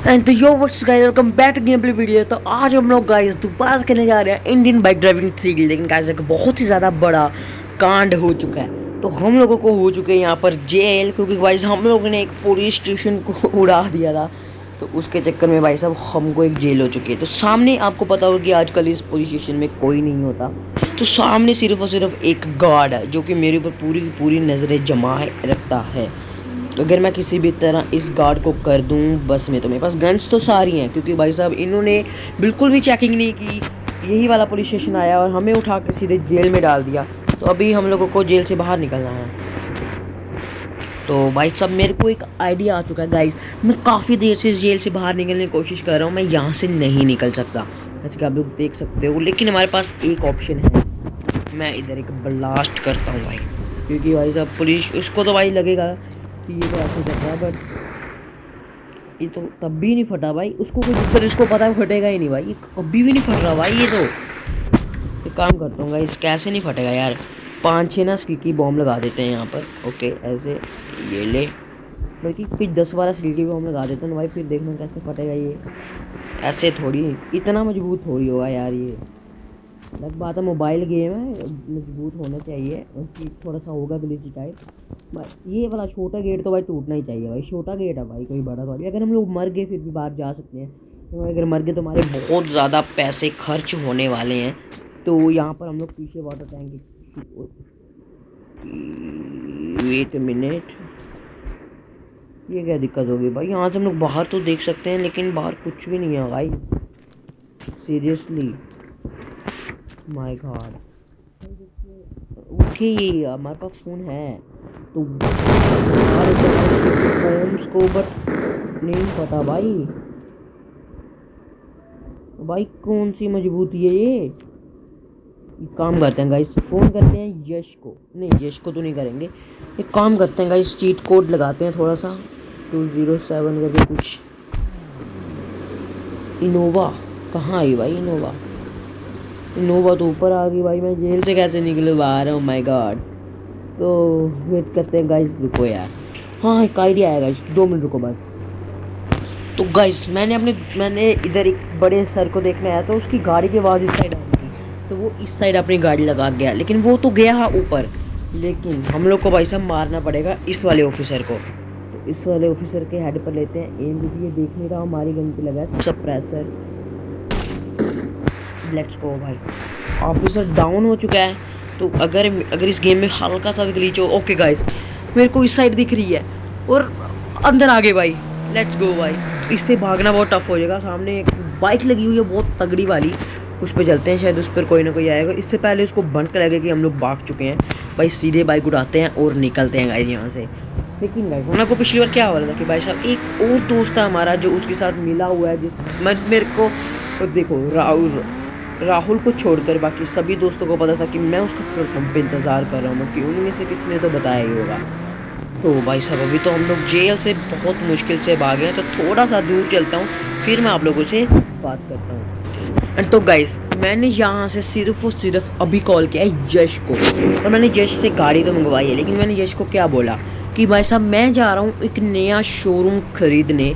And तो yo what's guys, welcome back to game play video. तो आज हम लोग गाइस दोबारा से खेलने जा रहे हैं इंडियन बाइक ड्राइविंग 3 लेकिन गाइस एक बहुत ही ज़्यादा बड़ा कांड हो चुका है। तो हम लोगों को हो चुके हैं यहाँ पर जेल, क्योंकि गाइस हम लोगों ने एक पुलिस स्टेशन को उड़ा दिया था। तो उसके चक्कर में भाई साहब हमको एक जेल हो चुकी है। तो सामने आपको पता होगा कि आजकल इस पुलिस स्टेशन में कोई नहीं होता, तो सामने सिर्फ और सिर्फ एक गार्ड है जो कि मेरे ऊपर पूरी की पूरी नज़रें जमाए रखता है। अगर मैं किसी भी तरह इस गार्ड को कर दूं बस में, तो मेरे पास गन्स तो सारी हैं, क्योंकि भाई साहब इन्होंने बिल्कुल भी चेकिंग नहीं की। यही वाला पुलिस स्टेशन आया और हमें उठा कर सीधे जेल में डाल दिया। तो अभी हम लोगों को जेल से बाहर निकलना है। तो भाई साहब मेरे को एक आइडिया आ चुका है गाइस, मैं काफ़ी देर से इस जेल से बाहर निकलने की कोशिश कर रहा हूँ। मैं यहाँ से नहीं निकल सकता, जैसे कि आप लोग देख सकते हो, लेकिन हमारे पास एक ऑप्शन है। मैं इधर एक ब्लास्ट करता हूँ भाई, क्योंकि भाई साहब पुलिस उसको तो भाई लगेगा कि ये तो ऐसे कर रहा है, बट ये तो तब भी नहीं फटा भाई। उसको कोई दिक्कत, इसको पता है फटेगा ही नहीं भाई, ये कभी भी नहीं फट रहा भाई। ये तो एक काम करता हूँ गाइस, कैसे नहीं फटेगा यार, 5-6 ना स्टिकी बॉम्ब लगा देते हैं यहाँ पर। ओके ऐसे ये ले, बल्कि कुछ 10-12 स्टिकी बॉम्ब लगा देते हैं भाई, फिर देखना कैसे फटेगा ये। ऐसे थोड़ी, इतना मजबूत थोड़ी होगा यार ये। अलग बात है, मोबाइल गेम है, मजबूत होना चाहिए, उसकी थोड़ा सा होगा ग्लिच टाइप। ये वाला छोटा गेट तो भाई टूटना ही चाहिए भाई, छोटा गेट है भाई, कोई बड़ा थोड़ी। अगर हम लोग मर गए फिर भी बाहर जा सकते हैं, तो अगर मर गए तो हमारे बहुत ज़्यादा पैसे खर्च होने वाले हैं। तो यहाँ पर हम लोग पीछे वाटर टैंक, वेट मिनट, ये क्या दिक्कत होगी भाई। यहाँ से हम लोग बाहर तो देख सकते हैं, लेकिन बाहर कुछ भी नहीं है भाई, सीरियसली माय गॉड। उठे, ये हमारे पास फ़ोन है तो फोन्स को, बट नहीं पता भाई, भाई कौन सी मजबूती है ये। काम करते हैं गाइस, फ़ोन करते हैं यश को, नहीं यश को तो नहीं करेंगे, एक काम करते हैं गाइस, चीट कोड लगाते हैं थोड़ा सा, 207 करके कुछ। इनोवा कहाँ आई भाई, इनोवा तो ऊपर आ गई भाई, मैं जेल से कैसे निकले बाहर हूँ, माय गॉड। तो वेट करते हैं गाइस, रुको यार। हाँ एक आइडिया आया गाइस, 2 मिनट रुको बस। तो गाइस मैंने इधर एक बड़े सर को देखने आया, तो उसकी गाड़ी की आवाज़ इस साइड आ रही थी, तो वो इस साइड अपनी गाड़ी लगा गया, लेकिन वो तो गया ऊपर। लेकिन हम लोग को भाई साहब मारना पड़ेगा इस वाले ऑफिसर को। तो इस वाले ऑफिसर के हेड पर लेते हैं एम, ये देख नहीं रहा हमारी गन पे लगा है सप्रेसर। लेट्स गो भाई, ऑफिसर डाउन हो चुका है। तो अगर इस गेम में हल्का सा भी ग्लिच हो, ओके गाइस मेरे को इस साइड दिख रही है और अंदर आ गए भाई, लेट्स गो भाई। तो इससे भागना बहुत टफ हो जाएगा। सामने एक बाइक लगी हुई है बहुत तगड़ी वाली, उस पर चलते हैं, शायद उस पर कोई ना कोई आएगा। इससे पहले उसको बंद कर लगे कि हम लोग भाग चुके हैं भाई, सीधे बाइक उठाते हैं और निकलते हैं गाइस यहाँ से। लेकिन गाइस हम को पिछली बार क्या हो रहा था कि भाई साहब एक और दोस्त था हमारा जो उसके साथ मिला हुआ है, जिस मेरे को तो देखो राहुल को छोड़कर बाकी सभी दोस्तों को पता था कि मैं उसका पेट्रोल पंप पे इंतज़ार कर रहा हूँ, कि उनमें से किसी ने तो बताया ही होगा। तो भाई साहब अभी तो हम लोग जेल से बहुत मुश्किल से भागे हैं, तो थोड़ा सा दूर चलता हूँ, फिर मैं आप लोगों से बात करता हूँ। एंड तो गाइस मैंने यहाँ से सिर्फ और सिर्फ अभी कॉल किया है यश को, और मैंने यश से गाड़ी तो मंगवाई है, लेकिन मैंने यश को क्या बोला कि भाई साहब मैं जा रहा हूँ एक नया शोरूम खरीदने,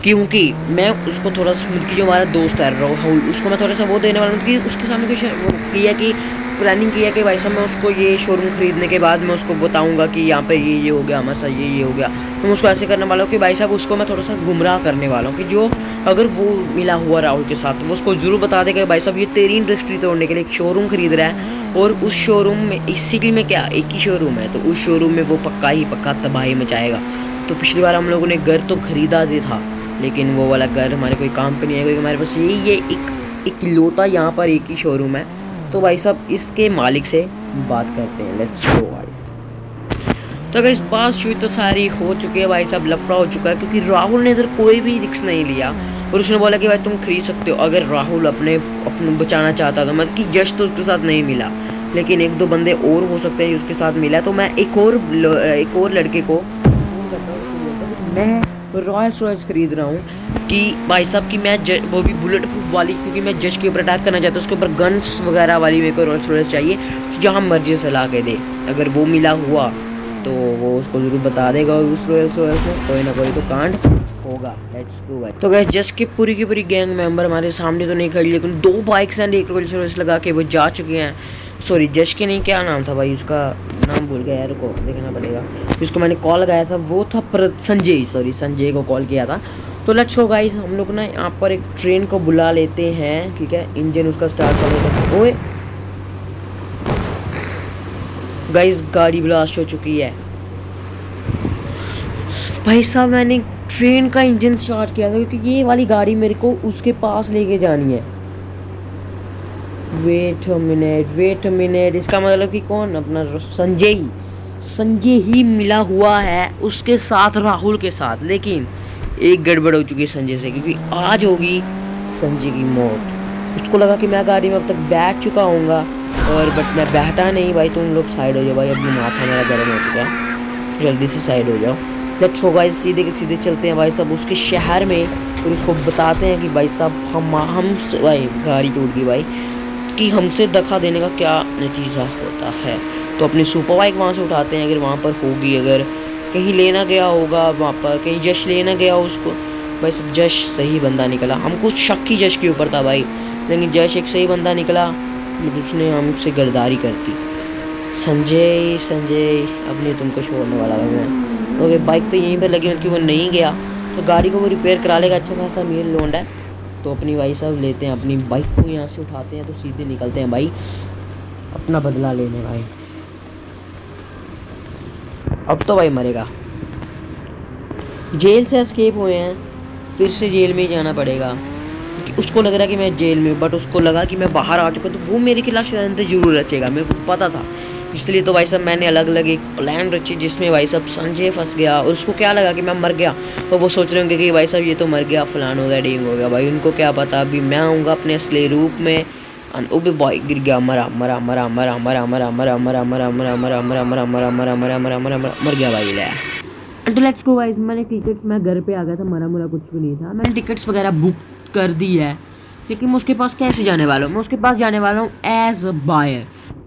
क्योंकि मैं उसको थोड़ा सा, कि जो हमारा दोस्त है राहुल, उसको मैं थोड़ा सा वो देने वाला हूँ कि उसके सामने कुछ वो किया कि प्लानिंग किया कि भाई साहब मैं उसको ये शोरूम खरीदने के बाद मैं उसको बताऊंगा कि यहाँ पे ये हो गया हमारे साथ, ये हो गया। तो मैं उसको ऐसे करने वाला हूँ कि भाई साहब उसको मैं थोड़ा सा गुमराह करने वाला हूँ, कि जो अगर वो मिला हुआ राहुल के साथ, वो उसको ज़रूर बता देगा भाई साहब ये तेरी इंडस्ट्री तोड़ने के लिए एक शोरूम खरीद रहा है, और उस शोरूम में, इस सिटी में क्या एक ही शोरूम है, तो उस शोरूम में वो पक्का ही पक्का तबाही मचाएगा। तो पिछली बार हम लोगों ने घर तो खरीदा दे था, लेकिन वो वाला घर हमारे कोई काम पे नहीं है, क्योंकि हमारे पास ये एक इकलौता यहाँ पर एक ही शोरूम है। तो भाई साहब इसके मालिक से बात करते हैं, लेट्स गो गाइस। तो अगर इस बात शुरू तो सारी हो चुकी है भाई साहब, लफड़ा हो चुका है, क्योंकि राहुल ने इधर कोई भी रिस्क नहीं लिया, और उसने बोला कि भाई तुम खरीद सकते हो। अगर राहुल अपने बचाना चाहता था, मतलब कि जश तो उसके साथ नहीं मिला, लेकिन 1-2 बंदे और हो सकते हैं उसके साथ मिला, तो मैं एक और लड़के को मैं रॉयल्स खरीद रहा हूँ कि भाई साहब कि मैं वो भी बुलेट प्रूफ वाली, क्योंकि मैं जज के ऊपर अटैक करना चाहता हूँ, उसके ऊपर गन्स वगैरह वाली मेरे को रॉयल्स चाहिए, जहाँ मर्जी से ला के दे। अगर वो मिला हुआ तो वो उसको ज़रूर बता देगा, और उस रॉयल्स में कोई ना कोई तो कांड होगा। लेट्स गो भाई। तो गाइस जस्ट की पूरी गैंग मेंबर हमारे सामने तो नहीं खड़ी, लेकिन 2 बाइक्स एंड 1 रोल्स रॉयस लगा के वो जा चुके हैं। सॉरी जश के नहीं, क्या नाम था भाई उसका, नाम भूल गया यार, को देखना पड़ेगा। जिसको मैंने कॉल लगाया था वो था संजय, सॉरी संजय को कॉल किया था। तो लेट्स गो गाइस, हम लोग ना यहाँ पर एक ट्रेन को बुला लेते हैं, ठीक है। इंजन उसका स्टार्ट कर लेते हैं। ओए गाइस गाड़ी ब्लास्ट हो चुकी है भाई साहब। मैंने ट्रेन का इंजन स्टार्ट किया था क्योंकि ये वाली गाड़ी मेरे को उसके पास लेके जानी है। वेट अ मिनट, इसका मतलब कि कौन, अपना संजय ही मिला हुआ है उसके साथ, राहुल के साथ। लेकिन एक गड़बड़ हो चुकी है संजय से, क्योंकि आज होगी संजय की मौत। उसको लगा कि मैं गाड़ी में अब तक बैठ चुका हूँगा, और बट मैं बैठा नहीं भाई। तुम लोग साइड हो जाओ भाई, अभी माथा मेरा गर्म हो चुका है, जल्दी से साइड हो जाओ। लेट्स गो गाइस, सीधे के सीधे चलते हैं भाई साहब उसके शहर में, और उसको बताते हैं कि भाई साहब हम भाई गाड़ी टूट गई भाई, कि हमसे धक्का देने का क्या नतीजा होता है। तो अपनी सुपर बाइक वहाँ से उठाते हैं, अगर वहाँ पर होगी, अगर कहीं लेना गया होगा वहाँ पर, कहीं जश लेना गया उसको। भाई सब जश सही बंदा निकला, हम कुछ शक ही जश के ऊपर था भाई, लेकिन जश एक सही बंदा निकला, उसने हमसे गद्दारी कर दी। संजय अब नहीं तुमको छोड़ने वाला भाई मैं। ओके बाइक तो यहीं पर लगी, क्योंकि वो नहीं गया तो गाड़ी को वो रिपेयर करा लेगा, अच्छा खासा अमीर लोंड है। तो अपनी भाई साहब लेते हैं अपनी बाइक को यहाँ से उठाते हैं, तो सीधे निकलते हैं भाई अपना बदला लेने भाई। अब तो भाई मरेगा, जेल से एस्केप हुए हैं, फिर से जेल में ही जाना पड़ेगा, क्योंकि उसको लग रहा है कि मैं जेल में हूँ, बट उसको लगा कि मैं बाहर आ चुका, तो वो मेरे खिलाफ षड्यंत्र जरूर रचेगा, मेरे को पता था। इसलिए तो भाई साहब मैंने अलग अलग एक प्लान रची, जिसमें भाई साहब संजय फंस गया, और उसको क्या लगा कि मैं मर गया, तो वो सोच रहे होंगे कि भाई साहब ये तो मर गया, फलान हो गया, ढींग हो गया। भाई उनको क्या पता अभी मैं आऊँगा अपने असली रूप में। वो भी बाइक गिर गया, मरा मरा मरा मरा मरा मरा मरा मरा मरा मरा मरा मरा मरा मरा मरा मरा मरा मरा मर गया भाई। ले तो लेट्स गो गाइस, मैंने टिकट्स, मैं घर पे आ गया था, मरा मुरा कुछ भी नहीं था, मैंने टिकट्स वगैरह बुक कर दी है। लेकिन मैं उसके पास कैसे जाने वाला हूँ, मैं उसके पास जाने वाला हूँ एज अ बायर।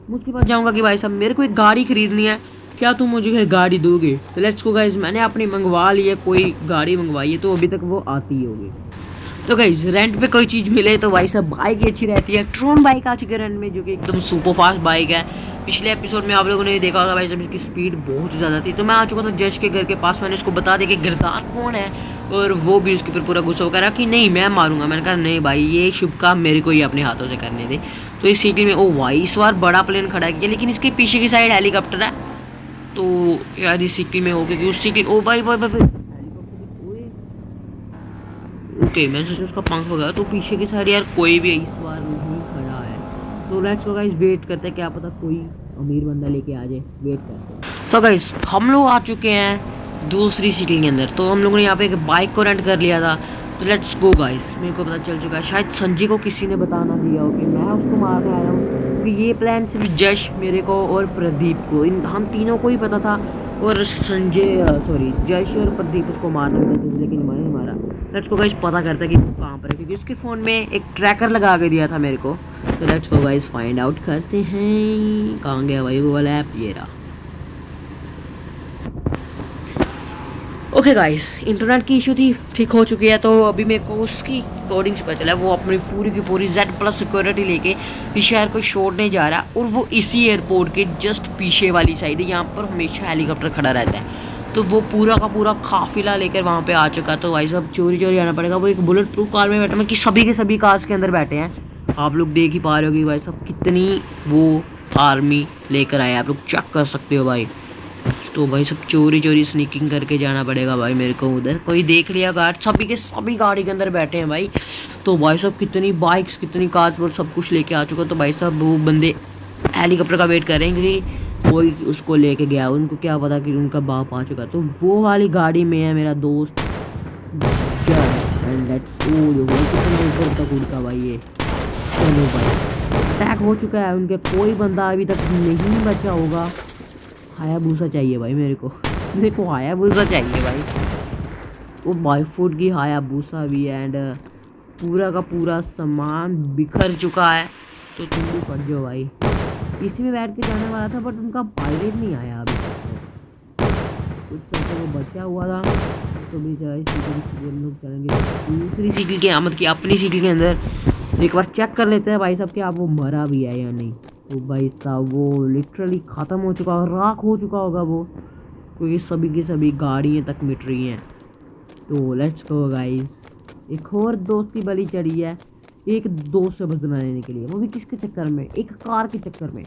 मैं उसके पास जाऊँगा कि भाई साहब मेरे को एक गाड़ी खरीदनी है, क्या तुम मुझे गाड़ी दोगे। तो लेट्स गो गाइस, मैंने अपनी मंगवा ली है, कोई गाड़ी मंगवाई है, तो अभी तक वो आती ही होगी। तो गाइस रेंट पे कोई चीज़ मिले तो भाई साहब बाइक ही अच्छी रहती है। ट्रोन बाइक आ चुकी है रेंट में, जो कि एकदम सुपर फास्ट बाइक है। पिछले एपिसोड में आप लोगों ने देखा होगा भाई साहब इसकी स्पीड बहुत ही ज़्यादा थी। तो मैं आ चुका था जश के घर के पास, मैंने उसको बता दिया कि गिरदार कौन है, और वो भी उसके ऊपर पूरा गुस्सा हो रहा कि नहीं मैं मारूंगा। मैंने कहा नहीं भाई ये शुभ काम मेरे को ही अपने हाथों से करने दे। तो इस सिटी में ओ भाई इस बार बड़ा प्लेन खड़ा किया, लेकिन इसके पीछे की साइड हेलीकॉप्टर है, तो यार इस सिटी में हो गया कि उस सिटी ओ भाई ओके मैं सोचा उसका पंख होगा, तो पीछे की साइड यार कोई भी इस बार नहीं खड़ा है। तो लेट्स गो गाइस वेट करते हैं, क्या पता कोई अमीर बंदा लेके आ जाए, वेट करते हैं। तो गाइस हम लोग आ चुके हैं दूसरी सिटी के अंदर, तो हम लोगों ने यहाँ पे एक बाइक को रेंट कर लिया था। तो लेट्स गो गाइस, मेरे को पता चल चुका है, शायद संजय को किसी ने बताना दिया हो कि मैं उसको मारने आया हूँ, क्योंकि ये प्लान सिर्फ जश, मेरे को और प्रदीप को, इन हम तीनों को ही पता था, और संजय सॉरी जश और प्रदीप उसको मारना चाहते थे, लेकिन मैंने मारा। लेट्स गो गाइस पता करते हैं कि वो कहाँ पर है, क्योंकि उसके फ़ोन में एक ट्रैकर लगा के दिया था मेरे को। तो let's go guys find out करते हैं कहाँ गया भाई वो वाला ऐप, ये रहा। ओके गाइस इंटरनेट की इशू थी, ठीक हो चुकी है। तो अभी मेरे को उसकी कोडिंग से पता चला वो अपनी पूरी की पूरी Z+ सिक्योरिटी लेके इस शहर को छोड़ने जा रहा है, और वो इसी एयरपोर्ट के जस्ट पीछे वाली साइड है, यहाँ पर हमेशा हेलीकॉप्टर खड़ा रहता है। तो वो पूरा का पूरा काफिला लेकर वहाँ पे आ चुका। तो भाई साहब चोरी आना पड़ेगा। वो एक बुलेट प्रूफ कार में बैठा, मैं कि सभी के सभी कार्स के अंदर बैठे हैं, आप लोग देख ही पा रहे हो कि भाई साहब कितनी वो आर्मी लेकर आए, आप लोग चेक कर सकते हो भाई। तो भाई सब चोरी स्नीकिंग करके जाना पड़ेगा भाई मेरे को, उधर कोई देख लिया गार्ड, सभी के सभी गाड़ी के अंदर बैठे हैं भाई। तो भाई साहब कितनी बाइक्स कितनी कार्स पर सब कुछ लेके आ चुका। तो भाई साहब वो बंदे हेलीकॉप्टर का वेट कर रहे हैं, क्योंकि कोई उसको लेके गया, उनको क्या पता कि उनका बाप आ चुका। तो वो वाली गाड़ी में है मेरा दोस्त एंड लेट्स गो। कितना ऊपर तक उड़ता भाई ये, चलो भाई अटैक हो चुका है उनके, कोई बंदा अभी तक नहीं बचा होगा। हायाबुसा चाहिए भाई मेरे को हायाबुसा चाहिए भाई, वो बाई फुट की हायाबुसा भी है, एंड पूरा का पूरा सामान बिखर चुका है। तो तुम भी पड़ जाओ भाई, इसी में बैठ के जाने वाला था, बट उनका पायलट नहीं आया अभी तक, कुछ तो वो बचा हुआ था। तो भी हम लोग चलेंगे दूसरी साइकिल की आमद की अपनी साइकिल के अंदर। एक बार चेक कर लेते हैं भाई साहब कि आप वो मरा भी है या नहीं। तो भाई साहब वो लिटरली ख़त्म हो चुका होगा, राख हो चुका होगा वो, क्योंकि सभी की सभी गाड़ियाँ तक मिट रही हैं। तो लेट्स गो गाइस। एक और दोस्त की बलि चढ़ी है एक दोस्त से बदला लेने के लिए, वो भी किसके चक्कर में, एक कार के चक्कर में।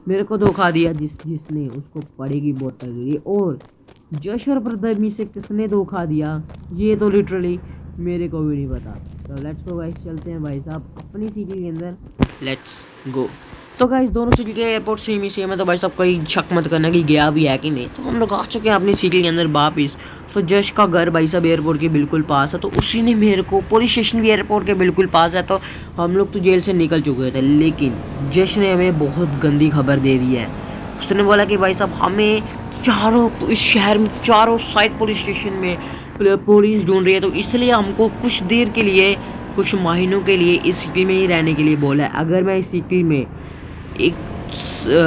मेरे को धोखा दिया जिसने उसको पड़ेगी बोतल गिरी। और जश और प्रदर्मी से किसने धोखा दिया ये तो लिटरली मेरे को भी नहीं पता। तो लेट्स गो गाइस, चलते हैं भाई साहब अपनी सिटी के अंदर, लेट्स गो। तो गाइस दोनों सिटी के एयरपोर्ट सेम ही सेम है, तो भाई साहब कोई शक मत करना कि गया भी है कि नहीं। तो हम लोग आ चुके हैं अपनी सिटी के अंदर वापिस। तो जश का घर भाई साहब एयरपोर्ट के बिल्कुल पास है, तो उसी ने मेरे को, पुलिस स्टेशन भी एयरपोर्ट के बिल्कुल पास है, तो हम लोग तो जेल से निकल चुके थे। लेकिन जश ने हमें बहुत गंदी खबर दे दी है। उसने बोला कि भाई साहब हमें चारों इस शहर में चारों साइड पुलिस स्टेशन में पुलिस ढूंढ रही है, तो इसलिए हमको कुछ देर के लिए, कुछ महीनों के लिए इस सिटी में ही रहने के लिए बोला है। अगर मैं इस सिटी में एक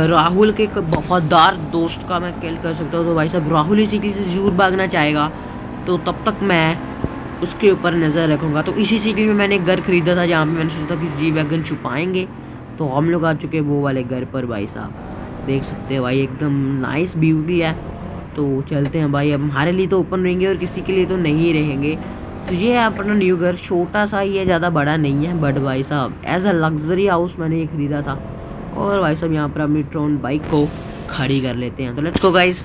राहुल के वफादार दोस्त का मैं किल कर सकता हूँ, तो भाई साहब राहुल इस सिटी से जरूर भागना चाहेगा, तो तब तक मैं उसके ऊपर नज़र रखूँगा। तो इसी सिटी में मैंने एक घर खरीदा था जहाँ पे मैंने सोचा कि जी वैगन छुपाएंगे। तो हम लोग आ चुके हैं वो वाले घर पर भाई साहब, देख सकते हैं भाई एकदम नाइस ब्यूटी है। तो चलते हैं भाई, अब हमारे लिए तो ओपन रहेंगे और किसी के लिए तो नहीं रहेंगे। तो ये है अपना न्यू घर, छोटा सा ही है, ज़्यादा बड़ा नहीं है, बट भाई साहब एज अ लग्जरी हाउस मैंने ये ख़रीदा था। और भाई साहब यहाँ पर अपनी ट्रोन बाइक को खड़ी कर लेते हैं। तो लेट्स गो गाइस,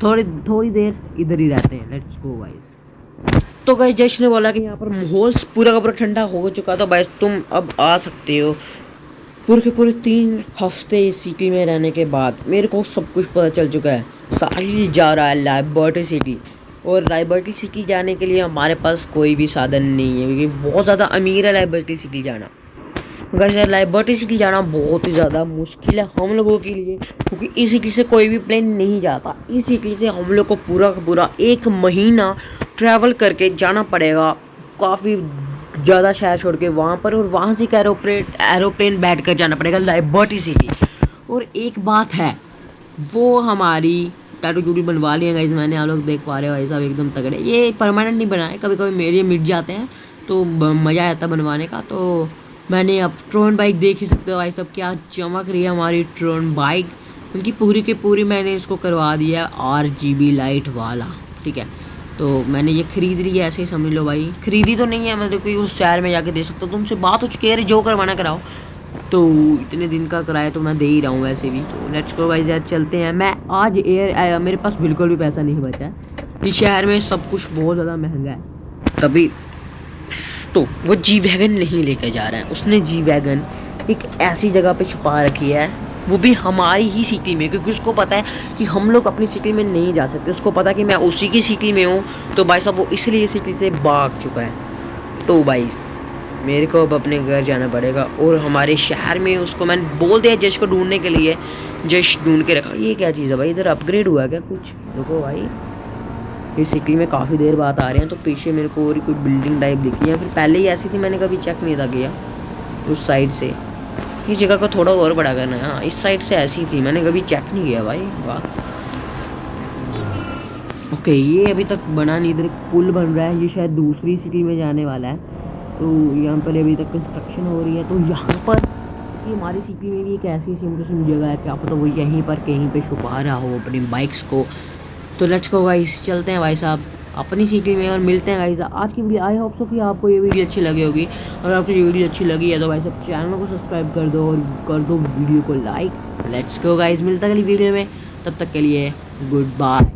थोड़ी देर इधर ही रहते हैं, लेट्स गो गाइस। तो गाइस जश ने बोला कि यहाँ पर माहौल पूरा का पूरा ठंडा हो चुका, तो भाई तुम अब आ सकते हो। पूरे के पूरे 3 हफ्ते इस सिटी में रहने के बाद मेरे को सब कुछ पता चल चुका है। साहिल जा रहा है लिबर्टी सिटी, और लिबर्टी सिटी जाने के लिए हमारे पास कोई भी साधन नहीं है, क्योंकि बहुत ज़्यादा अमीर है लिबर्टी सिटी जाना। वैसे लिबर्टी सिटी जाना बहुत ही ज़्यादा मुश्किल है हम लोगों के लिए, क्योंकि इस सिटी से कोई भी प्लेन नहीं जाता। इस सिटी से हम लोग को पूरा का पूरा 1 महीना ट्रैवल करके जाना पड़ेगा, काफ़ी ज़्यादा शहर छोड़ के वहाँ पर, और वहाँ से एरोप्लेन बैठ कर जाना पड़ेगा लिबर्टी सिटी। और एक बात है, वो हमारी टैटू टूटू बनवा लिए गाइस मैंने, आप लोग देख पा रहे हो भाई साहब एकदम तगड़े। ये परमानेंट नहीं बनाए, कभी कभी मेरे मिट जाते हैं तो मज़ा आता बनवाने का। तो मैंने अब ट्रोन बाइक देख ही सकते हो भाई साहब क्या चमक रही है हमारी ट्रोन बाइक, उनकी पूरी की पूरी मैंने इसको करवा दिया RGB लाइट वाला, ठीक है। तो मैंने ये खरीद ली है, ऐसे ही समझ लो भाई, खरीदी तो नहीं है, मतलब कोई उस शहर में जाके दे सकता हूँ। तुमसे बात हो चुकी है, जो करवाना कराओ। तो इतने दिन का किराया तो मैं दे ही रहा हूँ वैसे भी। तो लेट्स गो भाई यार चलते हैं। मैं आज एयर आया, मेरे पास बिल्कुल भी पैसा नहीं बचा है, इस शहर में सब कुछ बहुत ज़्यादा महंगा है, तभी तो वो जी वैगन नहीं लेकर जा रहा है। उसने जी वैगन एक ऐसी जगह पे छुपा रखी है, वो भी हमारी ही सिटी में, क्योंकि उसको पता है कि हम लोग अपनी सिटी में नहीं जा सकते। उसको पता है कि मैं उसी की सिटी में हूँ, तो भाई साहब वो इसलिए सिटी से भाग चुका है। तो भाई मेरे को अब अपने घर जाना पड़ेगा, और हमारे शहर में उसको मैंने बोल दिया जश को ढूंढने के लिए, जश ढूंढ के रखा। ये क्या चीज़ है भाई, इधर अपग्रेड हुआ क्या कुछ? देखो भाई इस सिटी में काफ़ी देर बाद आ रहे हैं, तो पीछे मेरे को और कोई बिल्डिंग टाइप दिखी है, फिर पहले ही ऐसी थी, मैंने कभी चेक नहीं था किया उस साइड से। इस जगह को थोड़ा और बड़ा करना है, हाँ इस साइड से ऐसी थी, मैंने कभी चेक नहीं किया भाई। वाह ओके, ये अभी तक बना नहीं, इधर पुल बन रहा है, ये शायद दूसरी सिटी में जाने वाला है। तो यहाँ पर अभी तक कंस्ट्रक्शन हो रही है। तो यहाँ पर कि हमारी सिटी में भी एक ऐसी सिम जगह है कि आप तो वो यहीं पर कहीं पे छुपा रहा हो अपनी बाइक्स को। तो लेट्स गो गाइस, चलते हैं भाई साहब अपनी सिटी में और मिलते हैं गाइस आज की वीडियो। आई होप सो कि आपको ये वीडियो अच्छी लगी होगी। अगर आपको ये वीडियो अच्छी लगी है तो भाई साहब चैनल को सब्सक्राइब कर दो और कर दो वीडियो को लाइक। लेट्स गो गाइस, मिलता है अगली वीडियो में, तब तक के लिए गुड बाय।